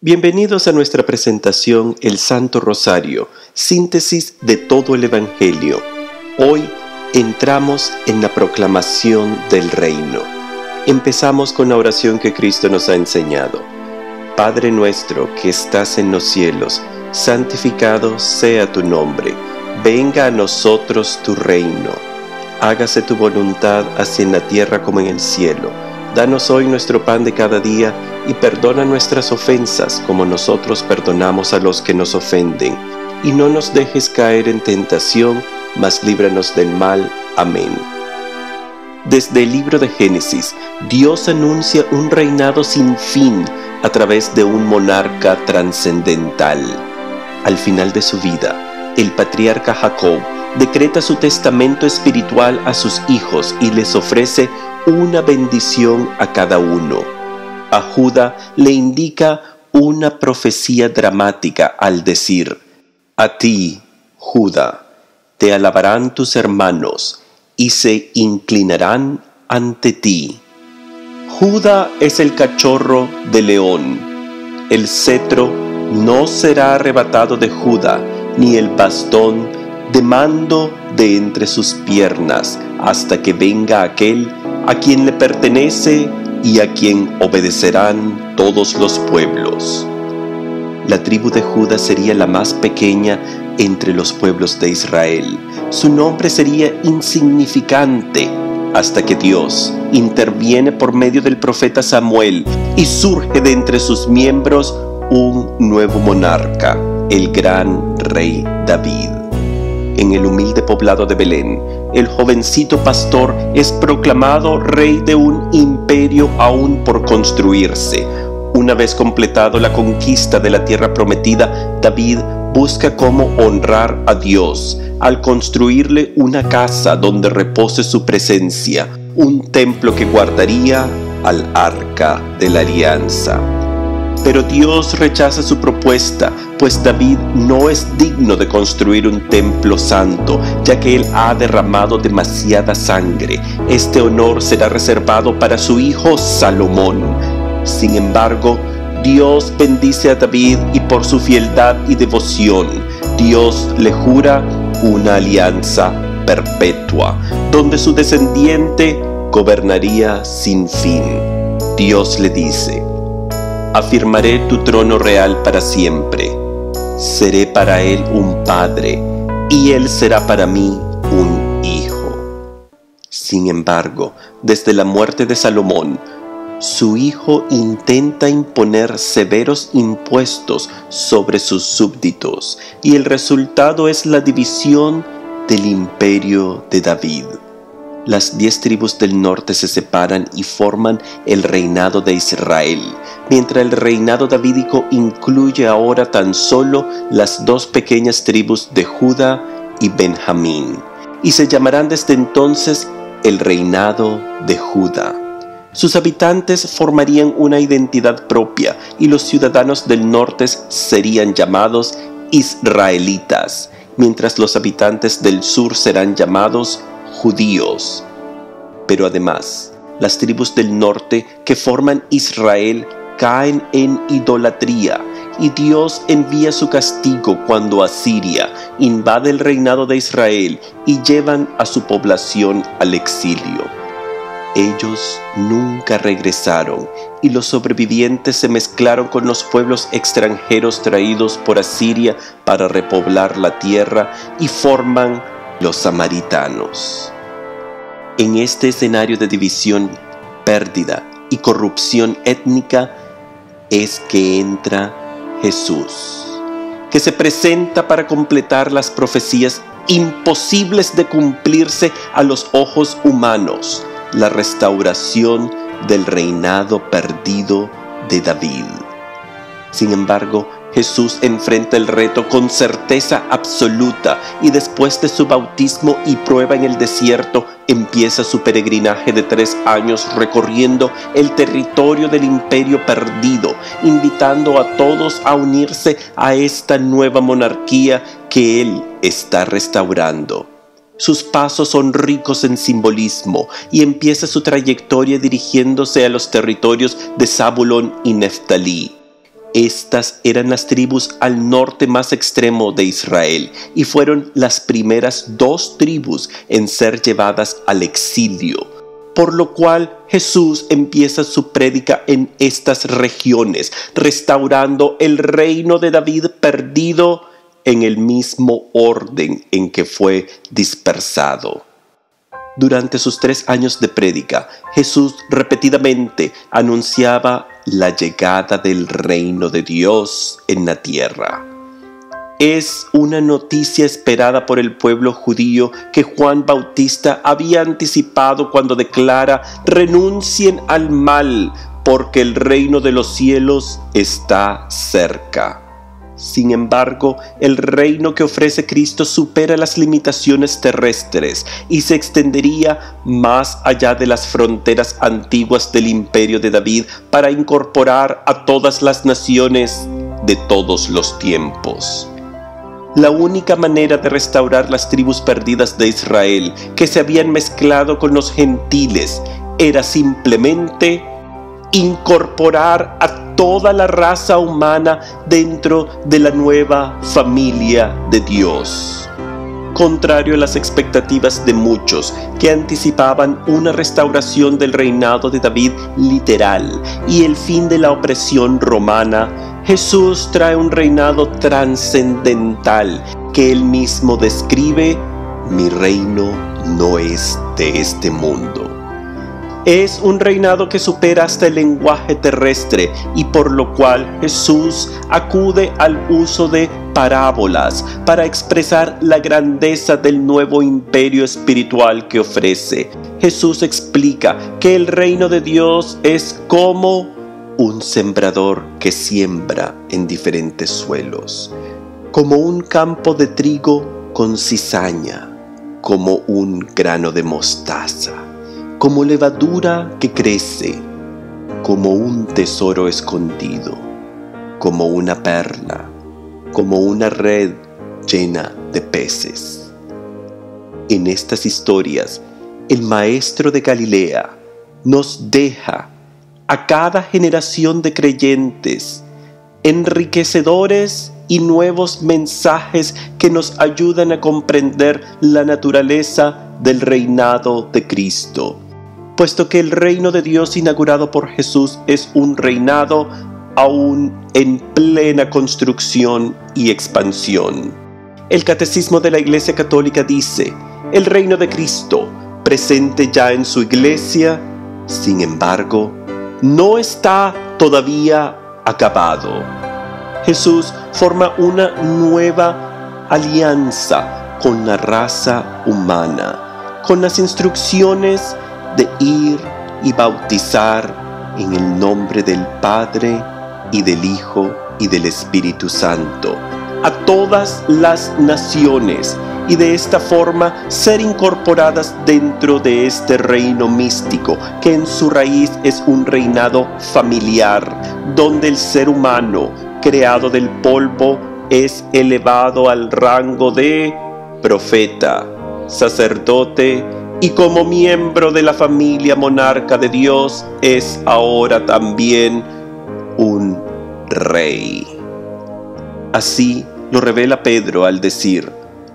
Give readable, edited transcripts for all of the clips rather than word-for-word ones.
Bienvenidos a nuestra presentación El Santo Rosario, síntesis de todo el Evangelio. Hoy entramos en la proclamación del reino. Empezamos con la oración que Cristo nos ha enseñado. Padre nuestro que estás en los cielos, santificado sea tu nombre. Venga a nosotros tu reino. Hágase tu voluntad así en la tierra como en el cielo. Danos hoy nuestro pan de cada día y perdona nuestras ofensas como nosotros perdonamos a los que nos ofenden. Y no nos dejes caer en tentación, mas líbranos del mal. Amén. Desde el libro de Génesis, Dios anuncia un reinado sin fin a través de un monarca trascendental. Al final de su vida, el patriarca Jacob decreta su testamento espiritual a sus hijos y les ofrece una bendición a cada uno. A Judá le indica una profecía dramática al decir: a ti, Judá, te alabarán tus hermanos y se inclinarán ante ti. Judá es el cachorro de león. El cetro no será arrebatado de Judá, ni el bastón de mando de entre sus piernas, hasta que venga aquel a quien le pertenece y a quien obedecerán todos los pueblos. La tribu de Judá sería la más pequeña entre los pueblos de Israel. Su nombre sería insignificante hasta que Dios interviene por medio del profeta Samuel y surge de entre sus miembros un nuevo monarca, el gran rey David. En el humilde poblado de Belén, el jovencito pastor es proclamado rey de un imperio aún por construirse. Una vez completado la conquista de la tierra prometida, David busca cómo honrar a Dios al construirle una casa donde repose su presencia, un templo que guardaría al arca de la alianza. Pero Dios rechaza su propuesta, pues David no es digno de construir un templo santo, ya que él ha derramado demasiada sangre. Este honor será reservado para su hijo Salomón. Sin embargo, Dios bendice a David y por su fieldad y devoción, Dios le jura una alianza perpetua, donde su descendiente gobernaría sin fin. Dios le dice: afirmaré tu trono real para siempre. Seré para él un padre, y él será para mí un hijo. Sin embargo, desde la muerte de Salomón, su hijo intenta imponer severos impuestos sobre sus súbditos, y el resultado es la división del imperio de David. Las 10 tribus del norte se separan y forman el reinado de Israel, mientras el reinado davídico incluye ahora tan solo las 2 pequeñas tribus de Judá y Benjamín, y se llamarán desde entonces el reinado de Judá. Sus habitantes formarían una identidad propia y los ciudadanos del norte serían llamados israelitas, mientras los habitantes del sur serán llamados judíos. Pero además, las tribus del norte que forman Israel caen en idolatría y Dios envía su castigo cuando Asiria invade el reinado de Israel y llevan a su población al exilio. Ellos nunca regresaron y los sobrevivientes se mezclaron con los pueblos extranjeros traídos por Asiria para repoblar la tierra y forman los samaritanos. En este escenario de división, pérdida y corrupción étnica es que entra Jesús, que se presenta para completar las profecías imposibles de cumplirse a los ojos humanos, la restauración del reinado perdido de David. Sin embargo, Jesús enfrenta el reto con certeza absoluta y después de su bautismo y prueba en el desierto, empieza su peregrinaje de 3 años recorriendo el territorio del imperio perdido, invitando a todos a unirse a esta nueva monarquía que Él está restaurando. Sus pasos son ricos en simbolismo y empieza su trayectoria dirigiéndose a los territorios de Zabulón y Neftalí. Estas eran las tribus al norte más extremo de Israel y fueron las primeras 2 tribus en ser llevadas al exilio, por lo cual Jesús empieza su prédica en estas regiones, restaurando el reino de David perdido en el mismo orden en que fue dispersado. Durante sus 3 años de prédica, Jesús repetidamente anunciaba la llegada del reino de Dios en la tierra. Es una noticia esperada por el pueblo judío que Juan Bautista había anticipado cuando declara: renuncien al mal, porque el reino de los cielos está cerca. Sin embargo, el reino que ofrece Cristo supera las limitaciones terrestres y se extendería más allá de las fronteras antiguas del imperio de David para incorporar a todas las naciones de todos los tiempos. La única manera de restaurar las tribus perdidas de Israel, que se habían mezclado con los gentiles, era simplemente incorporar a toda la raza humana dentro de la nueva familia de Dios. Contrario a las expectativas de muchos que anticipaban una restauración del reinado de David literal y el fin de la opresión romana, Jesús trae un reinado trascendental que él mismo describe: mi reino no es de este mundo. Es un reinado que supera hasta el lenguaje terrestre y por lo cual Jesús acude al uso de parábolas para expresar la grandeza del nuevo imperio espiritual que ofrece. Jesús explica que el reino de Dios es como un sembrador que siembra en diferentes suelos, como un campo de trigo con cizaña, como un grano de mostaza, como levadura que crece, como un tesoro escondido, como una perla, como una red llena de peces. En estas historias, el Maestro de Galilea nos deja a cada generación de creyentes enriquecedores y nuevos mensajes que nos ayudan a comprender la naturaleza del reinado de Cristo, puesto que el reino de Dios inaugurado por Jesús es un reinado aún en plena construcción y expansión. El Catecismo de la Iglesia Católica dice: el reino de Cristo, presente ya en su Iglesia, sin embargo, no está todavía acabado. Jesús forma una nueva alianza con la raza humana, con las instrucciones de ir y bautizar en el nombre del Padre y del Hijo y del Espíritu Santo a todas las naciones, y de esta forma ser incorporadas dentro de este reino místico que en su raíz es un reinado familiar, donde el ser humano creado del polvo es elevado al rango de profeta, sacerdote, y como miembro de la familia monarca de Dios es ahora también un rey. Así lo revela Pedro al decir: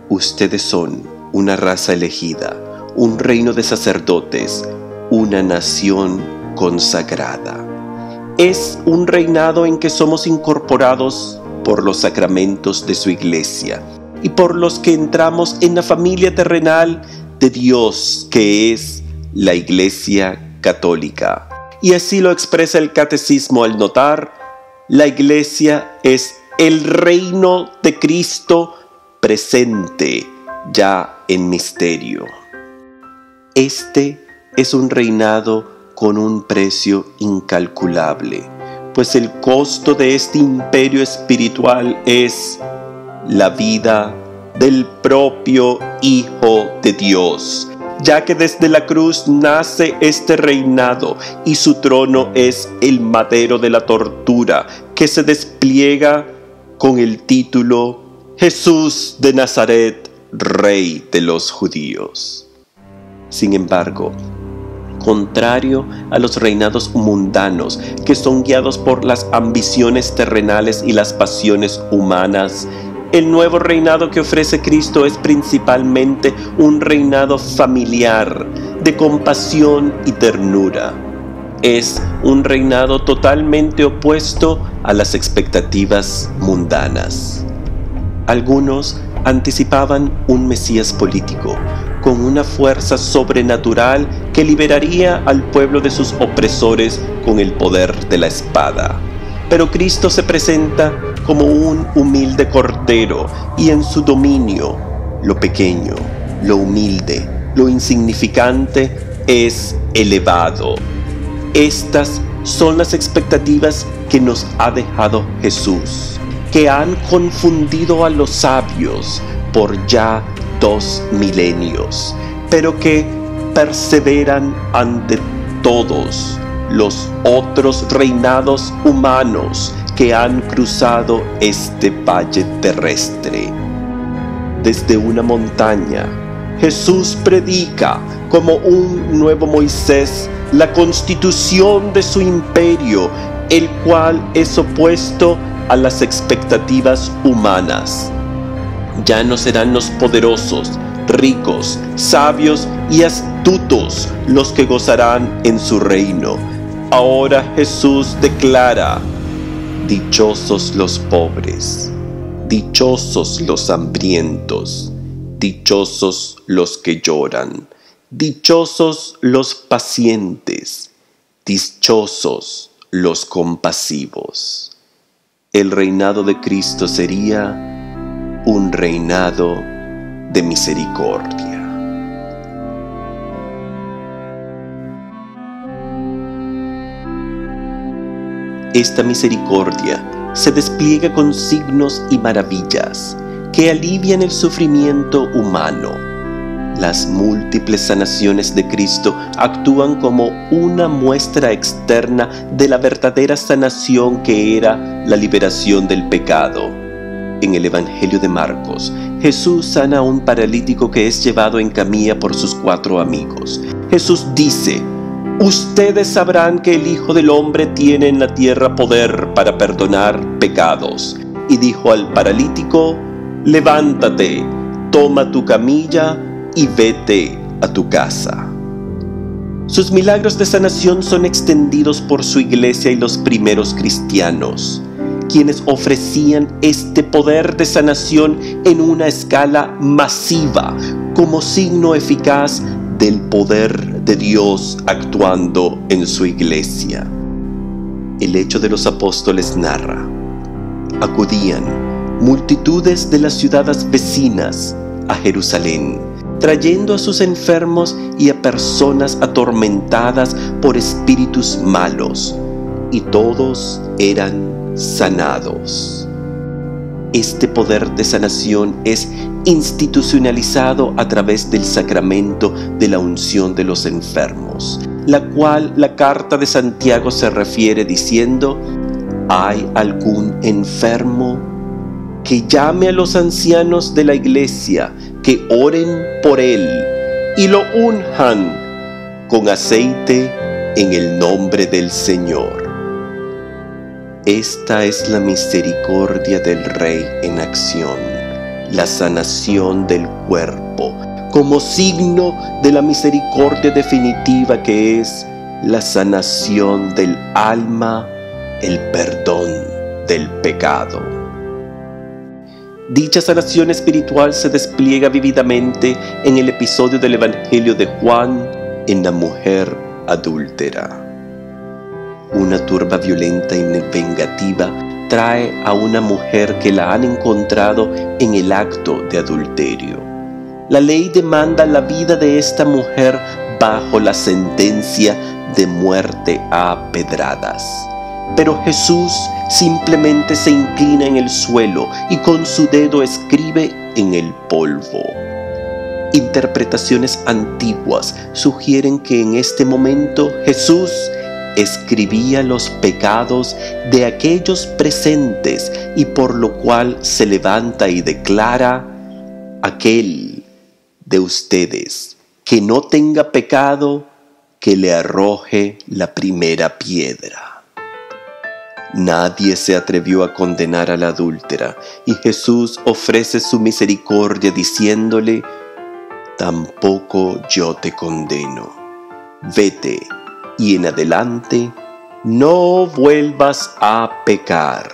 ustedes son una raza elegida, un reino de sacerdotes, una nación consagrada. Es un reinado en que somos incorporados por los sacramentos de su iglesia y por los que entramos en la familia terrenal de Dios, que es la Iglesia Católica. Y así lo expresa el Catecismo al notar: la Iglesia es el reino de Cristo presente ya en misterio. Este es un reinado con un precio incalculable, pues el costo de este imperio espiritual es la vida del propio Hijo de Dios, ya que desde la cruz nace este reinado y su trono es el madero de la tortura, que se despliega con el título Jesús de Nazaret, Rey de los Judíos. Sin embargo, contrario a los reinados mundanos que son guiados por las ambiciones terrenales y las pasiones humanas. El nuevo reinado que ofrece Cristo es principalmente un reinado familiar, de compasión y ternura. Es un reinado totalmente opuesto a las expectativas mundanas. Algunos anticipaban un Mesías político, con una fuerza sobrenatural que liberaría al pueblo de sus opresores con el poder de la espada. Pero Cristo se presenta como un humilde cordero, y en su dominio, lo pequeño, lo humilde, lo insignificante es elevado. Estas son las expectativas que nos ha dejado Jesús, que han confundido a los sabios por ya 2 milenios, pero que perseveran ante todos los otros reinados humanos que han cruzado este valle terrestre. Desde una montaña, Jesús predica como un nuevo Moisés la constitución de su imperio, el cual es opuesto a las expectativas humanas. Ya no serán los poderosos, ricos, sabios y astutos los que gozarán en su reino. Ahora Jesús declara: dichosos los pobres, dichosos los hambrientos, dichosos los que lloran, dichosos los pacientes, dichosos los compasivos. El reinado de Cristo sería un reinado de misericordia. Esta misericordia se despliega con signos y maravillas que alivian el sufrimiento humano. Las múltiples sanaciones de Cristo actúan como una muestra externa de la verdadera sanación que era la liberación del pecado. En el Evangelio de Marcos, Jesús sana a un paralítico que es llevado en camilla por sus 4 amigos. Jesús dice: ustedes sabrán que el Hijo del Hombre tiene en la tierra poder para perdonar pecados. Y dijo al paralítico: levántate, toma tu camilla y vete a tu casa. Sus milagros de sanación son extendidos por su iglesia y los primeros cristianos, quienes ofrecían este poder de sanación en una escala masiva, como signo eficaz del poder de Dios actuando en su iglesia. El Hecho de los Apóstoles narra: acudían multitudes de las ciudades vecinas a Jerusalén, trayendo a sus enfermos y a personas atormentadas por espíritus malos, y todos eran sanados. Este poder de sanación es institucionalizado a través del sacramento de la unción de los enfermos, la cual la carta de Santiago se refiere diciendo: ¿hay algún enfermo? Que llame a los ancianos de la iglesia, que oren por él y lo unjan con aceite en el nombre del Señor. Esta es la misericordia del Rey en acción, la sanación del cuerpo, como signo de la misericordia definitiva que es la sanación del alma, el perdón del pecado. Dicha sanación espiritual se despliega vívidamente en el episodio del Evangelio de Juan en la mujer adúltera. Una turba violenta y vengativa trae a una mujer que la han encontrado en el acto de adulterio. La ley demanda la vida de esta mujer bajo la sentencia de muerte a pedradas. Pero Jesús simplemente se inclina en el suelo y con su dedo escribe en el polvo. Interpretaciones antiguas sugieren que en este momento Jesús escribía los pecados de aquellos presentes y por lo cual se levanta y declara: aquel de ustedes que no tenga pecado, que le arroje la primera piedra. Nadie se atrevió a condenar a la adúltera, y Jesús ofrece su misericordia diciéndole: tampoco yo te condeno. Vete, y en adelante no vuelvas a pecar.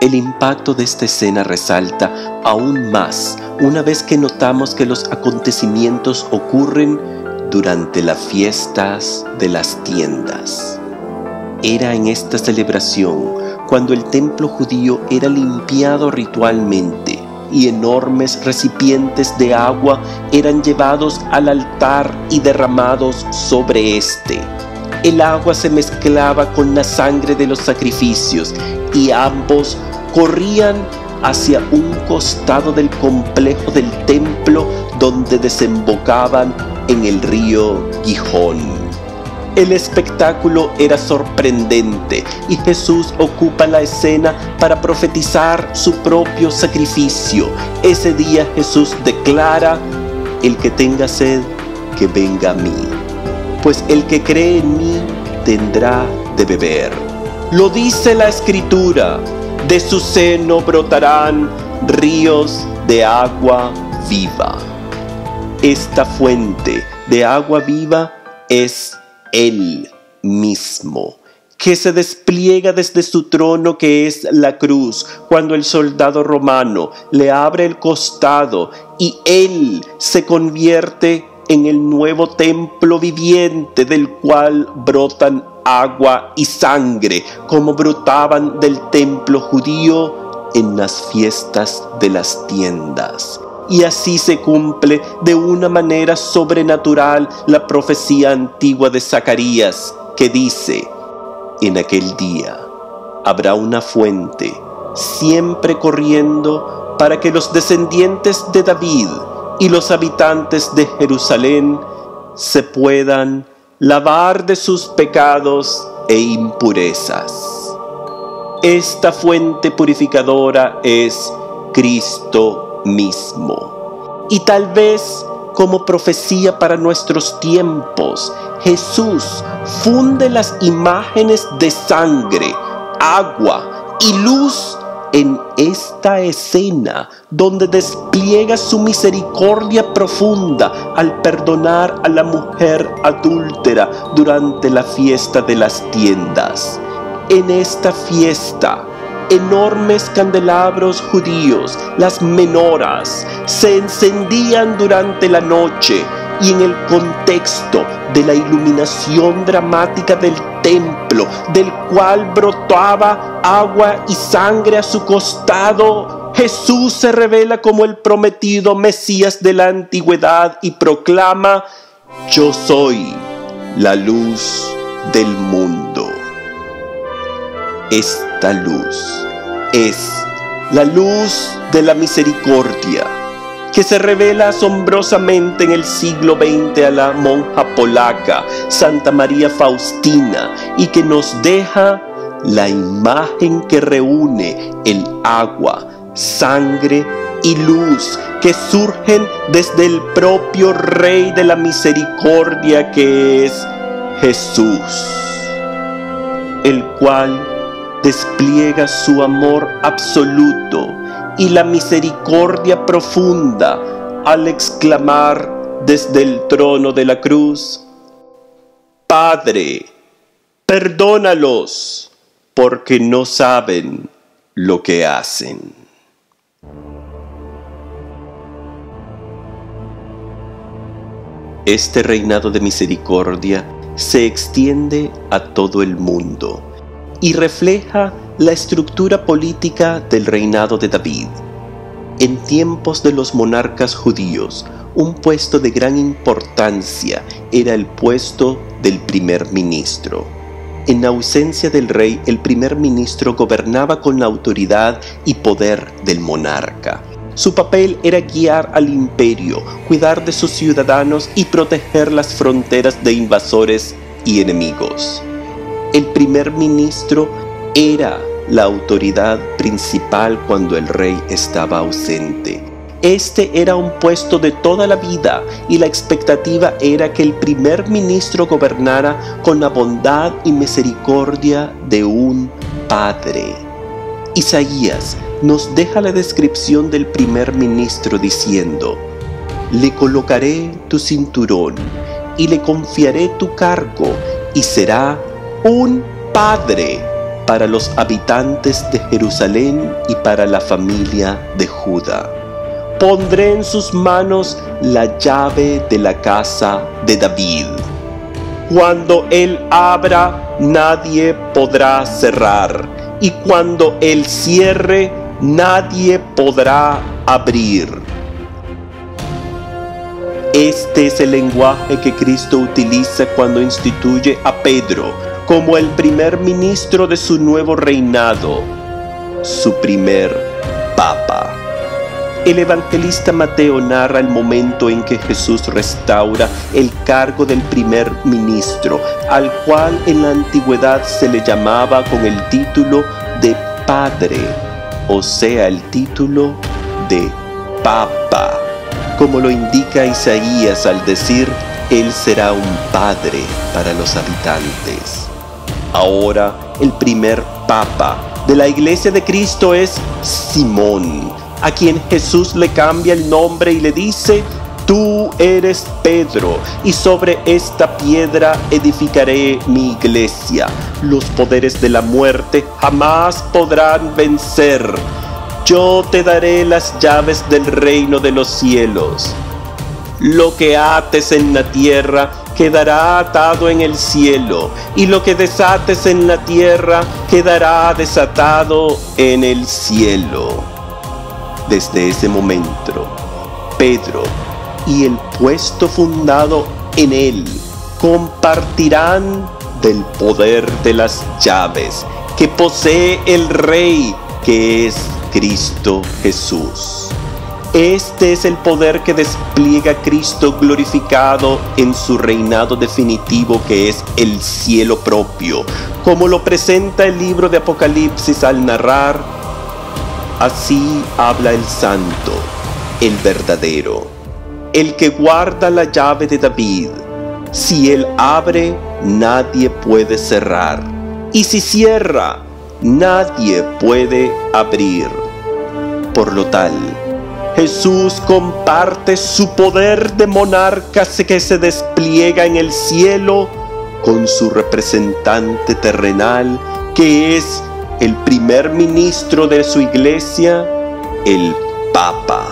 El impacto de esta escena resalta aún más una vez que notamos que los acontecimientos ocurren durante las fiestas de las tiendas. Era en esta celebración cuando el templo judío era limpiado ritualmente y enormes recipientes de agua eran llevados al altar y derramados sobre este. El agua se mezclaba con la sangre de los sacrificios y ambos corrían hacia un costado del complejo del templo donde desembocaban en el río Gihón. El espectáculo era sorprendente y Jesús ocupa la escena para profetizar su propio sacrificio. Ese día Jesús declara: el que tenga sed, que venga a mí, pues el que cree en mí tendrá de beber. Lo dice la Escritura: de su seno brotarán ríos de agua viva. Esta fuente de agua viva es Él mismo, que se despliega desde su trono, que es la cruz, cuando el soldado romano le abre el costado y Él se convierte en el nuevo templo viviente del cual brotan agua y sangre, como brotaban del templo judío en las fiestas de las tiendas. Y así se cumple de una manera sobrenatural la profecía antigua de Zacarías, que dice: en aquel día habrá una fuente siempre corriendo para que los descendientes de David y los habitantes de Jerusalén se puedan lavar de sus pecados e impurezas. Esta fuente purificadora es Cristo mismo. Y tal vez como profecía para nuestros tiempos, Jesús funde las imágenes de sangre, agua y luz en esta escena, donde despliega su misericordia profunda al perdonar a la mujer adúltera durante la fiesta de las tiendas. En esta fiesta, enormes candelabros judíos, las menoras, se encendían durante la noche, y en el contexto de la iluminación dramática del templo, del cual brotaba agua y sangre a su costado, Jesús se revela como el prometido Mesías de la antigüedad y proclama: yo soy la luz del mundo. Esta luz es la luz de la misericordia, que se revela asombrosamente en el siglo XX a la monja polaca Santa María Faustina, y que nos deja la imagen que reúne el agua, sangre y luz que surgen desde el propio Rey de la Misericordia, que es Jesús, el cual despliega su amor absoluto y la misericordia profunda al exclamar desde el trono de la cruz: Padre, perdónalos, porque no saben lo que hacen. Este reinado de misericordia se extiende a todo el mundo y refleja la estructura política del reinado de David. En tiempos de los monarcas judíos, un puesto de gran importancia era el puesto del primer ministro. En ausencia del rey, el primer ministro gobernaba con la autoridad y poder del monarca. Su papel era guiar al imperio, cuidar de sus ciudadanos y proteger las fronteras de invasores y enemigos. El primer ministro era la autoridad principal cuando el rey estaba ausente. Este era un puesto de toda la vida y la expectativa era que el primer ministro gobernara con la bondad y misericordia de un padre. Isaías nos deja la descripción del primer ministro diciendo: le colocaré tu cinturón y le confiaré tu cargo y será un padre para los habitantes de Jerusalén y para la familia de Judá. Pondré en sus manos la llave de la casa de David. Cuando él abra, nadie podrá cerrar, y cuando él cierre, nadie podrá abrir. Este es el lenguaje que Cristo utiliza cuando instituye a Pedro como el primer ministro de su nuevo reinado, su primer papa. El evangelista Mateo narra el momento en que Jesús restaura el cargo del primer ministro, al cual en la antigüedad se le llamaba con el título de padre, o sea, el título de papa, como lo indica Isaías al decir: él será un padre para los habitantes. Ahora, el primer papa de la Iglesia de Cristo es Simón, a quien Jesús le cambia el nombre y le dice: tú eres Pedro, y sobre esta piedra edificaré mi iglesia. Los poderes de la muerte jamás podrán vencer. Yo te daré las llaves del reino de los cielos. Lo que ates en la tierra quedará atado en el cielo, y lo que desates en la tierra quedará desatado en el cielo. Desde ese momento, Pedro y el puesto fundado en él compartirán del poder de las llaves que posee el Rey, que es Cristo Jesús. Este es el poder que despliega Cristo glorificado en su reinado definitivo, que es el cielo propio, como lo presenta el libro de Apocalipsis al narrar: así habla el santo, el verdadero, el que guarda la llave de David. Si él abre, nadie puede cerrar, y si cierra, nadie puede abrir. Por lo tal, Jesús comparte su poder de monarca que se despliega en el cielo con su representante terrenal, que es el primer ministro de su iglesia, el Papa.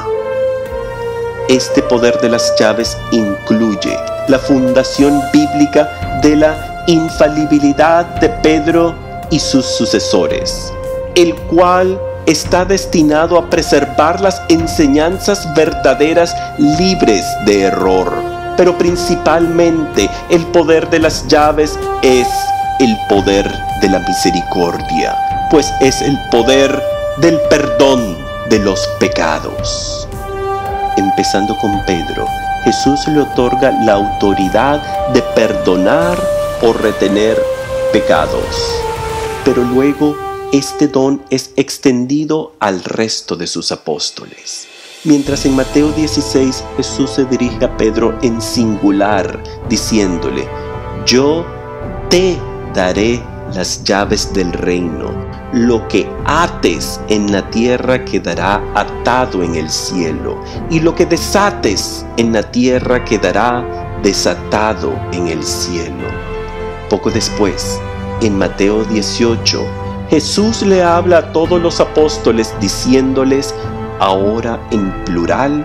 Este poder de las llaves incluye la fundación bíblica de la infalibilidad de Pedro y sus sucesores, el cual está destinado a preservar las enseñanzas verdaderas libres de error. Pero principalmente el poder de las llaves es el poder de la misericordia, pues es el poder del perdón de los pecados. Empezando con Pedro, Jesús le otorga la autoridad de perdonar o retener pecados. Pero luego este don es extendido al resto de sus apóstoles. Mientras en Mateo 16 Jesús se dirige a Pedro en singular, diciéndole: yo te daré las llaves del reino. Lo que ates en la tierra quedará atado en el cielo, y lo que desates en la tierra quedará desatado en el cielo. Poco después, en Mateo 18, Jesús le habla a todos los apóstoles diciéndoles, ahora en plural: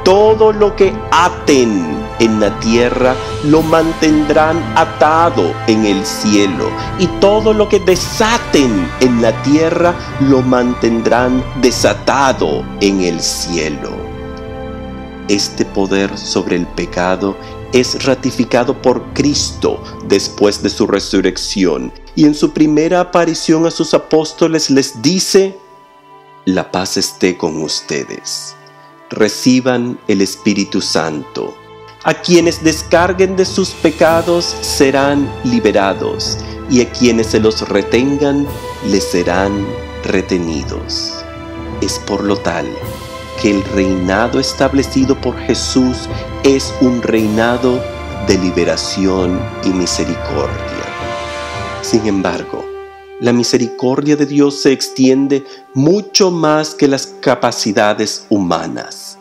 todo lo que aten en la tierra lo mantendrán atado en el cielo, y todo lo que desaten en la tierra lo mantendrán desatado en el cielo. Este poder sobre el pecado es ratificado por Cristo después de su resurrección, y en su primera aparición a sus apóstoles les dice: la paz esté con ustedes. Reciban el Espíritu Santo. A quienes descarguen de sus pecados serán liberados, y a quienes se los retengan les serán retenidos. Es por lo tal que el reinado establecido por Jesús es un reinado de liberación y misericordia. Sin embargo, la misericordia de Dios se extiende mucho más que las capacidades humanas.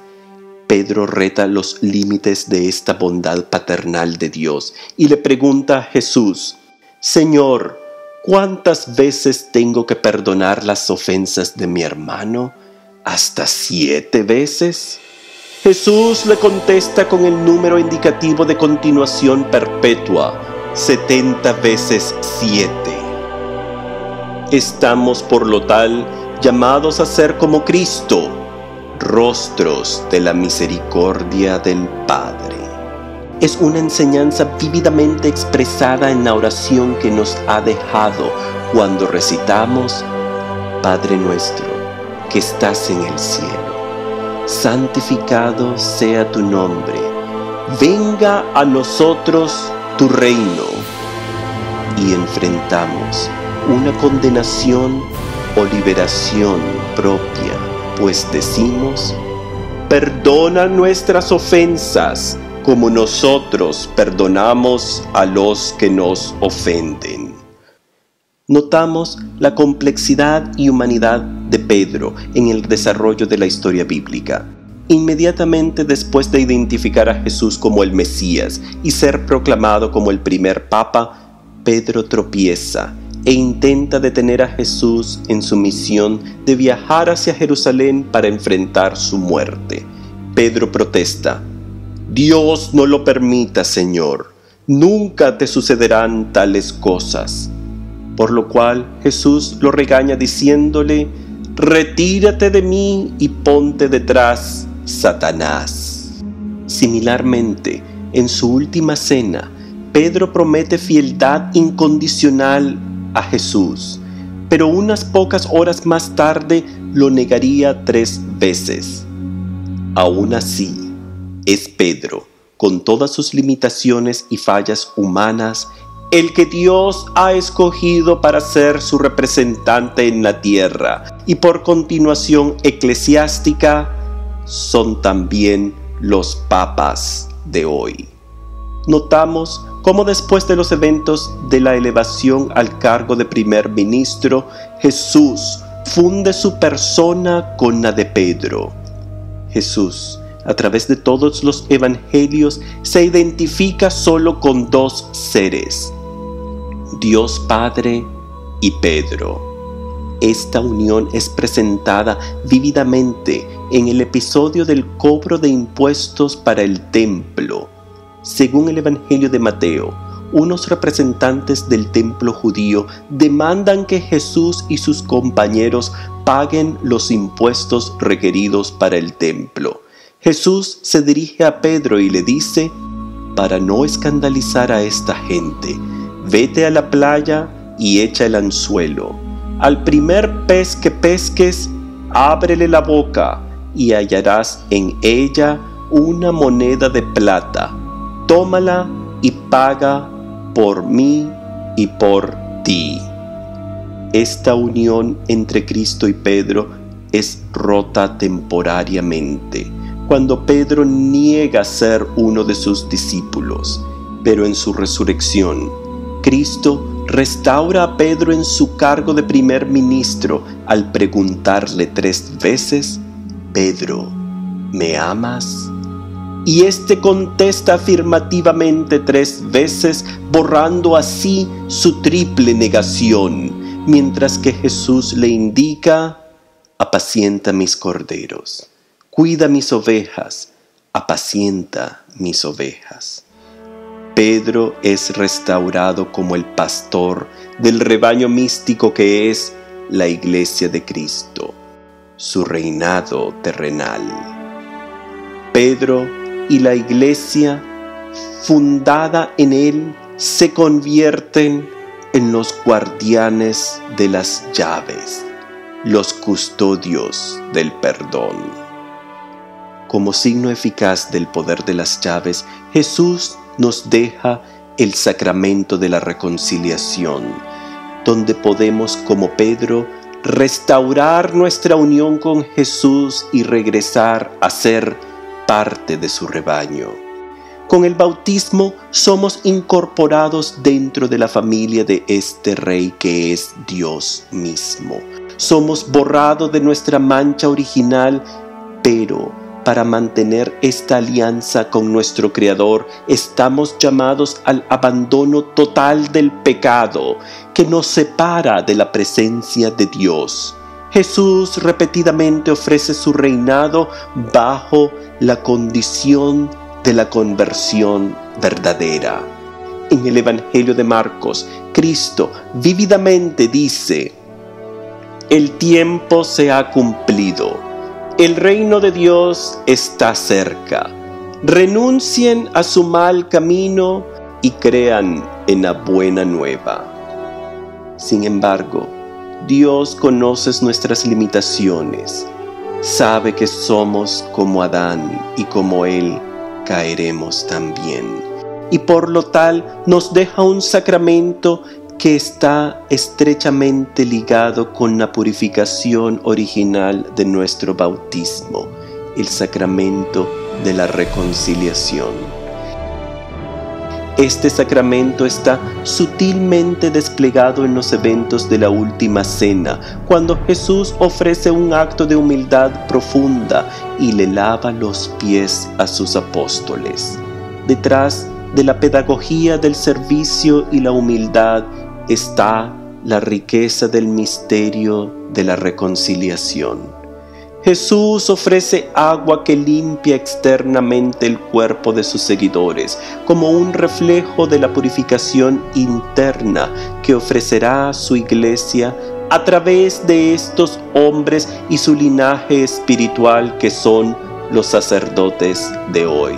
Pedro reta los límites de esta bondad paternal de Dios y le pregunta a Jesús: Señor, ¿cuántas veces tengo que perdonar las ofensas de mi hermano? ¿Hasta 7 veces? Jesús le contesta con el número indicativo de continuación perpetua: 70 veces 7. Estamos, por lo tal, llamados a ser como Cristo, rostros de la misericordia del Padre. Es una enseñanza vívidamente expresada en la oración que nos ha dejado cuando recitamos: Padre nuestro, que estás en el cielo, santificado sea tu nombre, venga a nosotros tu reino. Y enfrentamos una condenación o liberación propia, pues decimos: perdona nuestras ofensas, como nosotros perdonamos a los que nos ofenden. Notamos la complejidad y humanidad de Pedro en el desarrollo de la historia bíblica. Inmediatamente después de identificar a Jesús como el Mesías y ser proclamado como el primer papa, Pedro tropieza e intenta detener a Jesús en su misión de viajar hacia Jerusalén para enfrentar su muerte. Pedro protesta: Dios no lo permita, Señor, nunca te sucederán tales cosas. Por lo cual Jesús lo regaña diciéndole: retírate de mí y ponte detrás, Satanás. Similarmente, en su última cena, Pedro promete fieldad incondicional a Jesús, pero unas pocas horas más tarde lo negaría 3 veces. Aún así, es Pedro, con todas sus limitaciones y fallas humanas, el que Dios ha escogido para ser su representante en la tierra, y por continuación eclesiástica son también los papas de hoy. Notamos cómo después de los eventos de la elevación al cargo de primer ministro, Jesús funde su persona con la de Pedro. Jesús, a través de todos los evangelios, se identifica solo con 2 seres: Dios Padre y Pedro. Esta unión es presentada vívidamente en el episodio del cobro de impuestos para el templo. Según el Evangelio de Mateo, unos representantes del templo judío demandan que Jesús y sus compañeros paguen los impuestos requeridos para el templo. Jesús se dirige a Pedro y le dice: para no escandalizar a esta gente, vete a la playa y echa el anzuelo. Al primer pez que pesques, ábrele la boca y hallarás en ella una moneda de plata. Tómala y paga por mí y por ti. Esta unión entre Cristo y Pedro es rota temporariamente, cuando Pedro niega ser uno de sus discípulos, pero en su resurrección, Cristo restaura a Pedro en su cargo de primer ministro al preguntarle 3 veces: Pedro, ¿me amas? Y éste contesta afirmativamente 3 veces, borrando así su triple negación, mientras que Jesús le indica: apacienta mis corderos, cuida mis ovejas, apacienta mis ovejas. Pedro es restaurado como el pastor del rebaño místico que es la Iglesia de Cristo, su reinado terrenal. Pedro y la Iglesia, fundada en él, se convierten en los guardianes de las llaves, los custodios del perdón. Como signo eficaz del poder de las llaves, Jesús nos deja el sacramento de la reconciliación, donde podemos, como Pedro, restaurar nuestra unión con Jesús y regresar a ser parte de su rebaño. Con el bautismo somos incorporados dentro de la familia de este Rey que es Dios mismo. Somos borrados de nuestra mancha original, pero para mantener esta alianza con nuestro Creador, estamos llamados al abandono total del pecado que nos separa de la presencia de Dios. Jesús repetidamente ofrece su reinado bajo la condición de la conversión verdadera. En el Evangelio de Marcos, Cristo vívidamente dice: el tiempo se ha cumplido. El reino de Dios está cerca. Renuncien a su mal camino y crean en la buena nueva. Sin embargo, Dios conoce nuestras limitaciones. Sabe que somos como Adán y como Él caeremos también. Y por lo tal nos deja un sacramento que está estrechamente ligado con la purificación original de nuestro bautismo, el sacramento de la reconciliación. Este sacramento está sutilmente desplegado en los eventos de la Última Cena, cuando Jesús ofrece un acto de humildad profunda y le lava los pies a sus apóstoles. Detrás de la pedagogía del servicio y la humildad está la riqueza del misterio de la reconciliación. Jesús ofrece agua que limpia externamente el cuerpo de sus seguidores, como un reflejo de la purificación interna que ofrecerá a su iglesia a través de estos hombres y su linaje espiritual que son los sacerdotes de hoy.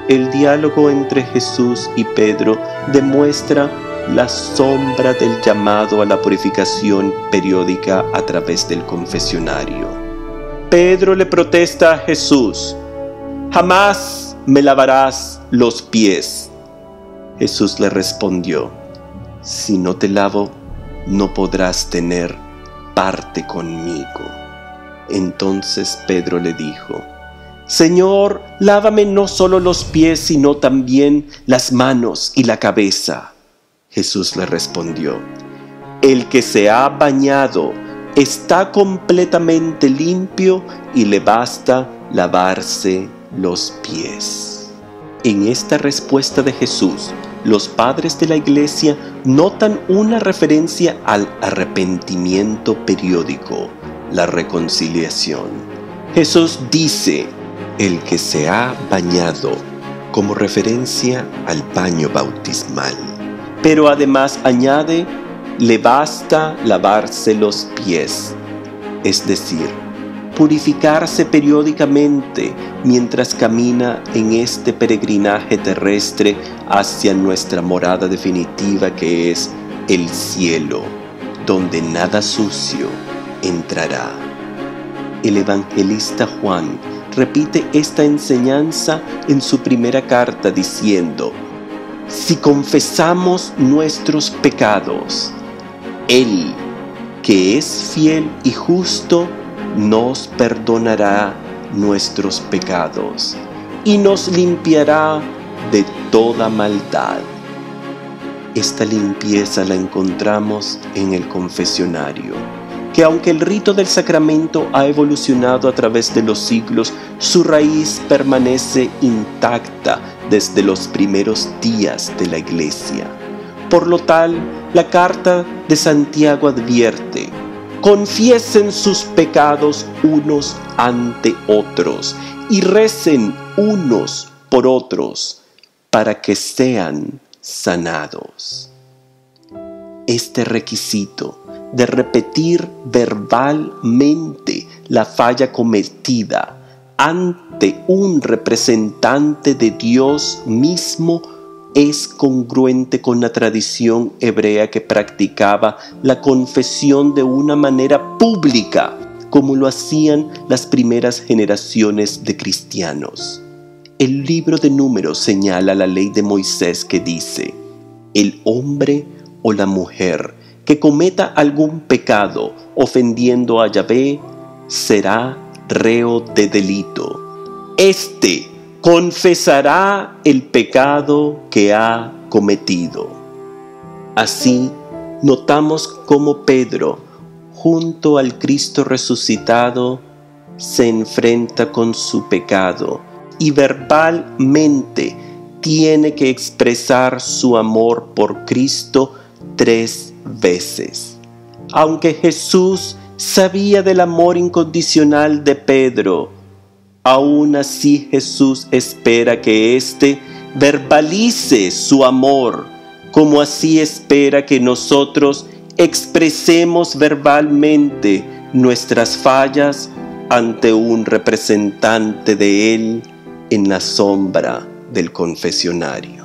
El diálogo entre Jesús y Pedro demuestra la sombra del llamado a la purificación periódica a través del confesionario. Pedro le protesta a Jesús: «Jamás me lavarás los pies». Jesús le respondió: «Si no te lavo, no podrás tener parte conmigo». Entonces Pedro le dijo: «Señor, lávame no solo los pies, sino también las manos y la cabeza». Jesús le respondió: «El que se ha bañado está completamente limpio y le basta lavarse los pies». En esta respuesta de Jesús, los padres de la Iglesia notan una referencia al arrepentimiento periódico, la reconciliación. Jesús dice: «el que se ha bañado», como referencia al baño bautismal. Pero además añade: «le basta lavarse los pies», es decir, purificarse periódicamente mientras camina en este peregrinaje terrestre hacia nuestra morada definitiva que es el cielo, donde nada sucio entrará. El evangelista Juan repite esta enseñanza en su primera carta diciendo: «Si confesamos nuestros pecados, Él, que es fiel y justo, nos perdonará nuestros pecados y nos limpiará de toda maldad». Esta limpieza la encontramos en el confesionario, que aunque el rito del sacramento ha evolucionado a través de los siglos, su raíz permanece intacta desde los primeros días de la Iglesia. Por lo tal, la carta de Santiago advierte: «Confiesen sus pecados unos ante otros y recen unos por otros para que sean sanados». Este requisito de repetir verbalmente la falla cometida ante un representante de Dios mismo es congruente con la tradición hebrea que practicaba la confesión de una manera pública, como lo hacían las primeras generaciones de cristianos. El libro de Números señala la ley de Moisés que dice: «el hombre o la mujer que cometa algún pecado ofendiendo a Yahvé será reo de delito. Este confesará el pecado que ha cometido. Así, notamos cómo Pedro, junto al Cristo resucitado, se enfrenta con su pecado y verbalmente tiene que expresar su amor por Cristo 3 veces. Aunque Jesús sabía del amor incondicional de Pedro, aún así Jesús espera que éste verbalice su amor, como así espera que nosotros expresemos verbalmente nuestras fallas ante un representante de Él en la sombra del confesionario.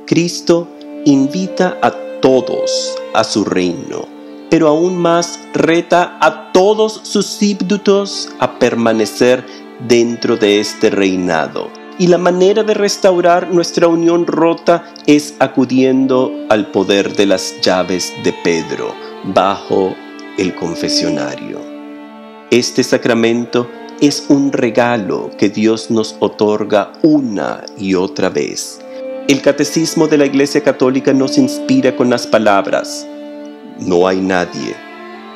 Cristo invita a todos a su reino, pero aún más reta a todos sus súbditos a permanecer dentro de este reinado. Y la manera de restaurar nuestra unión rota es acudiendo al poder de las llaves de Pedro bajo el confesionario. Este sacramento es un regalo que Dios nos otorga una y otra vez. El Catecismo de la Iglesia Católica nos inspira con las palabras: no hay nadie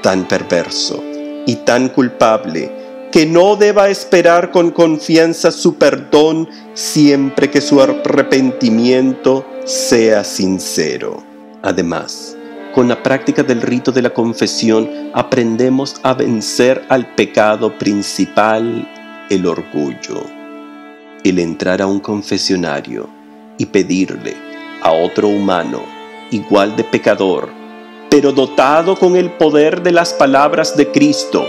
tan perverso y tan culpable que no deba esperar con confianza su perdón siempre que su arrepentimiento sea sincero. Además, con la práctica del rito de la confesión aprendemos a vencer al pecado principal, el orgullo. El entrar a un confesionario y pedirle a otro humano igual de pecador, pero dotado con el poder de las palabras de Cristo: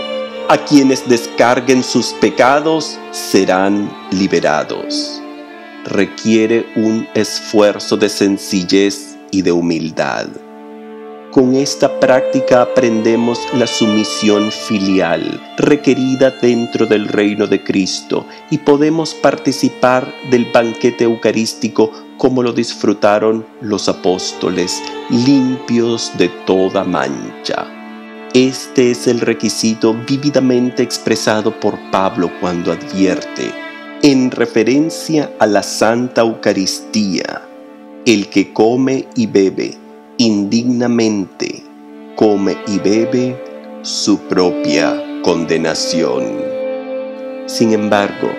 a quienes descarguen sus pecados serán liberados, requiere un esfuerzo de sencillez y de humildad. Con esta práctica aprendemos la sumisión filial requerida dentro del reino de Cristo y podemos participar del banquete eucarístico como lo disfrutaron los apóstoles, limpios de toda mancha. Este es el requisito vívidamente expresado por Pablo cuando advierte, en referencia a la Santa Eucaristía: el que come y bebe indignamente, come y bebe su propia condenación. Sin embargo,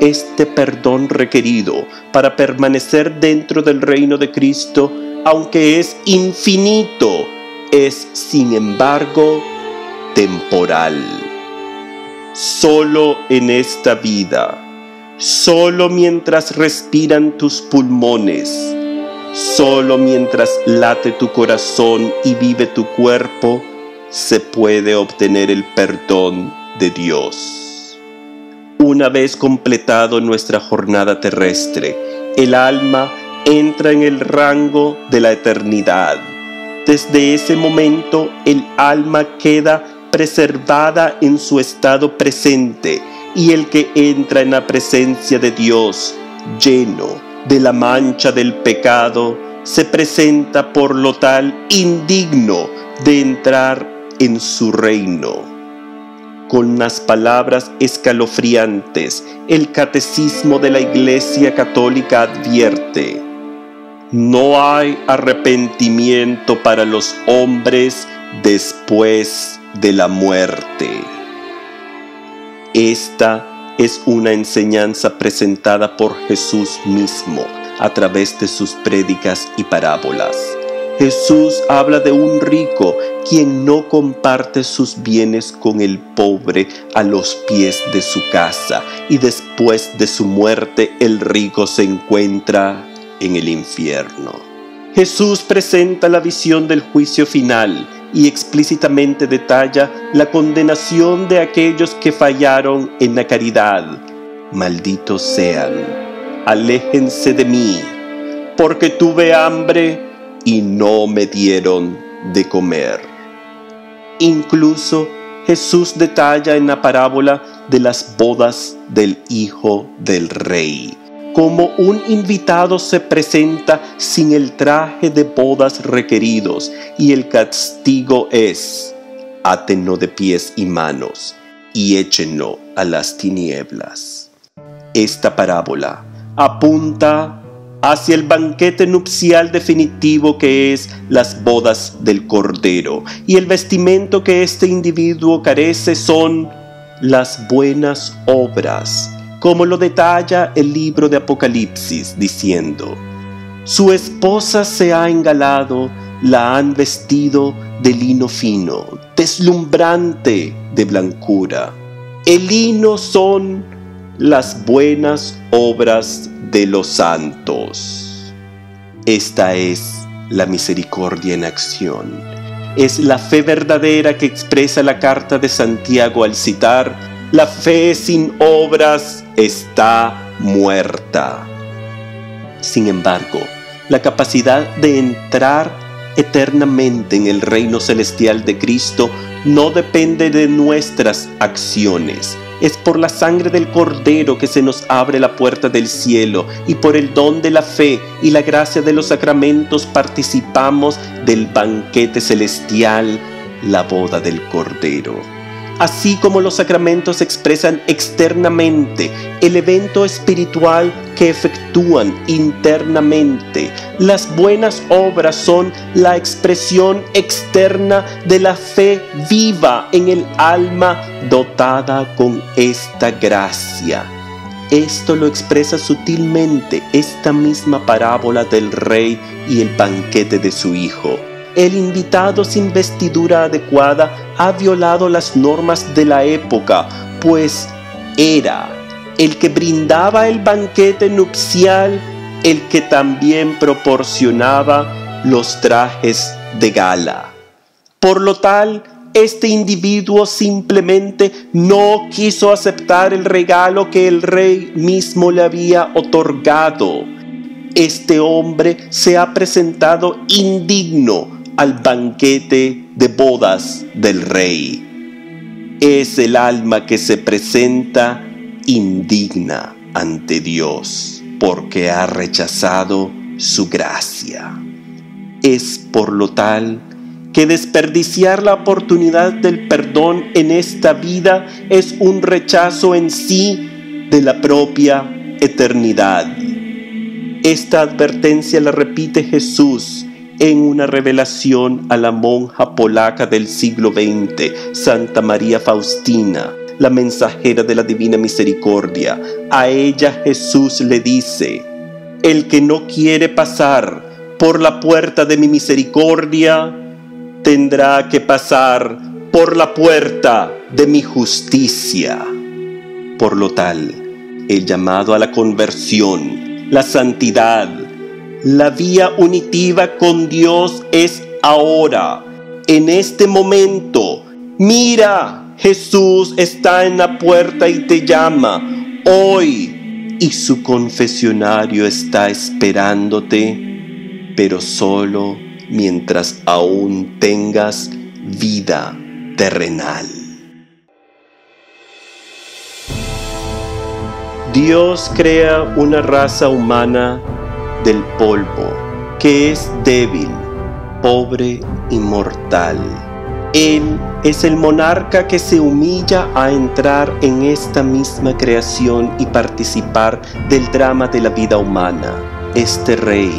este perdón requerido para permanecer dentro del reino de Cristo, aunque es infinito, es sin embargo temporal. Solo en esta vida, solo mientras respiran tus pulmones, solo mientras late tu corazón y vive tu cuerpo, se puede obtener el perdón de Dios. Una vez completado nuestra jornada terrestre, el alma entra en el rango de la eternidad. Desde ese momento, el alma queda preservada en su estado presente, y el que entra en la presencia de Dios, lleno de la mancha del pecado, se presenta por lo tal indigno de entrar en su reino. Con las palabras escalofriantes, el Catecismo de la Iglesia Católica advierte: no hay arrepentimiento para los hombres después de la muerte. Esta es una enseñanza presentada por Jesús mismo a través de sus prédicas y parábolas. Jesús habla de un rico quien no comparte sus bienes con el pobre a los pies de su casa, y después de su muerte el rico se encuentra en el infierno. Jesús presenta la visión del juicio final y explícitamente detalla la condenación de aquellos que fallaron en la caridad. Malditos sean, aléjense de mí, porque tuve hambre y no me dieron de comer. Incluso Jesús detalla en la parábola de las bodas del Hijo del Rey como un invitado se presenta sin el traje de bodas requeridos, y el castigo es: átenlo de pies y manos y échenlo a las tinieblas. Esta parábola apunta hacia el banquete nupcial definitivo, que es las bodas del Cordero, y el vestimento que este individuo carece son las buenas obras, como lo detalla el libro de Apocalipsis, diciendo: su esposa se ha engalado, la han vestido de lino fino, deslumbrante de blancura. El lino son las buenas obras de los santos. Esta es la misericordia en acción. Es la fe verdadera que expresa la carta de Santiago al citar: la fe sin obras está muerta. Sin embargo, la capacidad de entrar eternamente en el reino celestial de Cristo no depende de nuestras acciones. Es por la sangre del Cordero que se nos abre la puerta del cielo, y por el don de la fe y la gracia de los sacramentos participamos del banquete celestial, la boda del Cordero. Así como los sacramentos expresan externamente el evento espiritual que efectúan internamente, las buenas obras son la expresión externa de la fe viva en el alma dotada con esta gracia. Esto lo expresa sutilmente esta misma parábola del rey y el banquete de su hijo. El invitado sin vestidura adecuada ha violado las normas de la época, pues era el que brindaba el banquete nupcial el que también proporcionaba los trajes de gala. Por lo tal, este individuo simplemente no quiso aceptar el regalo que el rey mismo le había otorgado. Este hombre se ha presentado indigno al banquete de bodas del rey. Es el alma que se presenta indigna ante Dios porque ha rechazado su gracia. Es por lo tal que desperdiciar la oportunidad del perdón en esta vida es un rechazo en sí de la propia eternidad. Esta advertencia la repite Jesús en una revelación a la monja polaca del siglo XX, Santa María Faustina, la mensajera de la Divina Misericordia. A ella Jesús le dice: el que no quiere pasar por la puerta de mi misericordia, tendrá que pasar por la puerta de mi justicia. Por lo tal, el llamado a la conversión, la santidad, la vía unitiva con Dios es ahora, en este momento. Mira, Jesús está en la puerta y te llama hoy, y su confesionario está esperándote, pero solo mientras aún tengas vida terrenal. Dios crea una raza humana del polvo, que es débil, pobre y mortal. Él es el monarca que se humilla a entrar en esta misma creación y participar del drama de la vida humana. Este rey,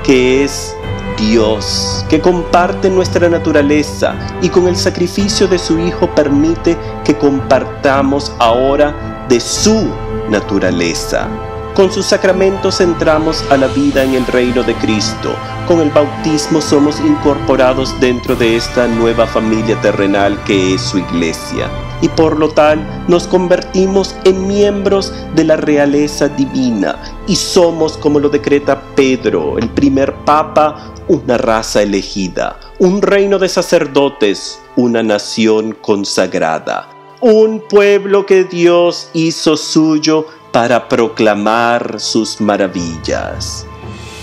que es Dios, que comparte nuestra naturaleza y con el sacrificio de su Hijo permite que compartamos ahora de su naturaleza. Con sus sacramentos entramos a la vida en el reino de Cristo. Con el bautismo somos incorporados dentro de esta nueva familia terrenal que es su iglesia. Y por lo tal nos convertimos en miembros de la realeza divina. Y somos, como lo decreta Pedro, el primer papa, una raza elegida, un reino de sacerdotes, una nación consagrada, un pueblo que Dios hizo suyo para proclamar sus maravillas.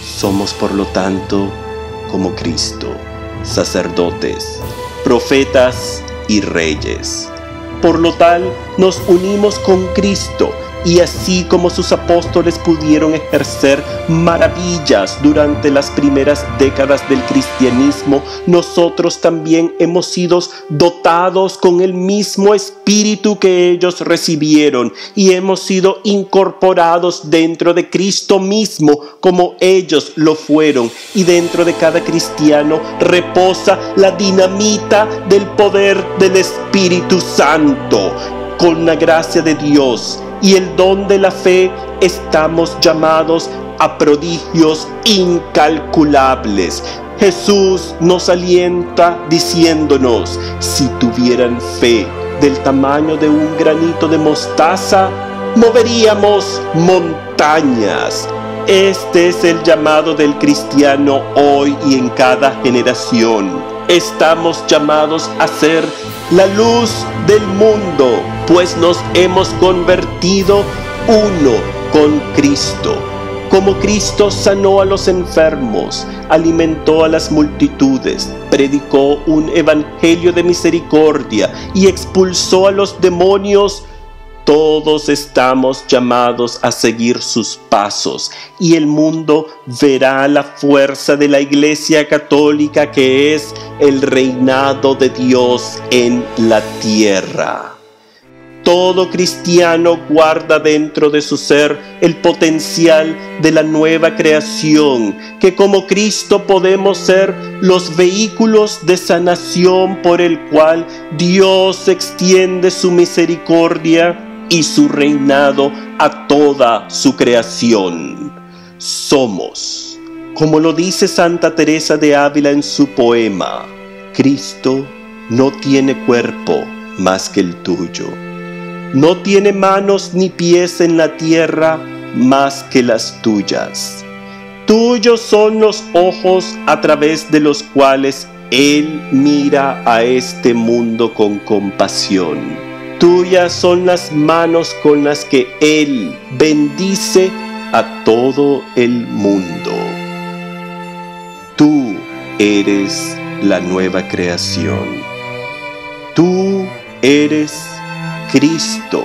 Somos, por lo tanto, como Cristo, sacerdotes, profetas y reyes. Por lo tal, nos unimos con Cristo Y así como sus apóstoles pudieron ejercer maravillas durante las primeras décadas del cristianismo, nosotros también hemos sido dotados con el mismo espíritu que ellos recibieron y hemos sido incorporados dentro de Cristo mismo como ellos lo fueron. Y dentro de cada cristiano reposa la dinamita del poder del Espíritu Santo. Con la gracia de Dios y el don de la fe estamos llamados a prodigios incalculables. Jesús nos alienta diciéndonos: si tuvieran fe del tamaño de un granito de mostaza, moveríamos montañas. Este es el llamado del cristiano hoy y en cada generación. Estamos llamados a ser la luz del mundo, pues nos hemos convertido uno con Cristo. Como Cristo sanó a los enfermos, alimentó a las multitudes, predicó un evangelio de misericordia y expulsó a los demonios, todos estamos llamados a seguir sus pasos, y el mundo verá la fuerza de la Iglesia Católica, que es el reinado de Dios en la tierra. Todo cristiano guarda dentro de su ser el potencial de la nueva creación, que como Cristo podemos ser los vehículos de sanación por el cual Dios extiende su misericordia y su reinado a toda su creación. Somos, como lo dice Santa Teresa de Ávila en su poema, Cristo no tiene cuerpo más que el tuyo. No tiene manos ni pies en la tierra más que las tuyas. Tuyos son los ojos a través de los cuales Él mira a este mundo con compasión. Tuyas son las manos con las que Él bendice a todo el mundo. Tú eres la nueva creación. Tú eres Cristo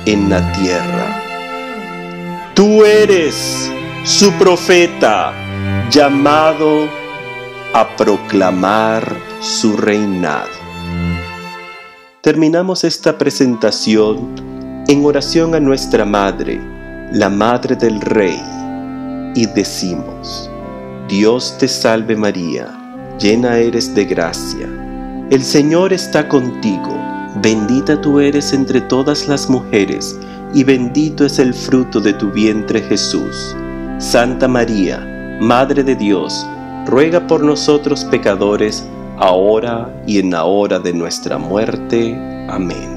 en la tierra. Tú eres su profeta, llamado a proclamar su reinado. Terminamos esta presentación en oración a nuestra Madre, la Madre del Rey, y decimos: Dios te salve María, llena eres de gracia, el Señor está contigo, bendita tú eres entre todas las mujeres, y bendito es el fruto de tu vientre Jesús. Santa María, Madre de Dios, ruega por nosotros pecadores, ahora y en la hora de nuestra muerte. Amén.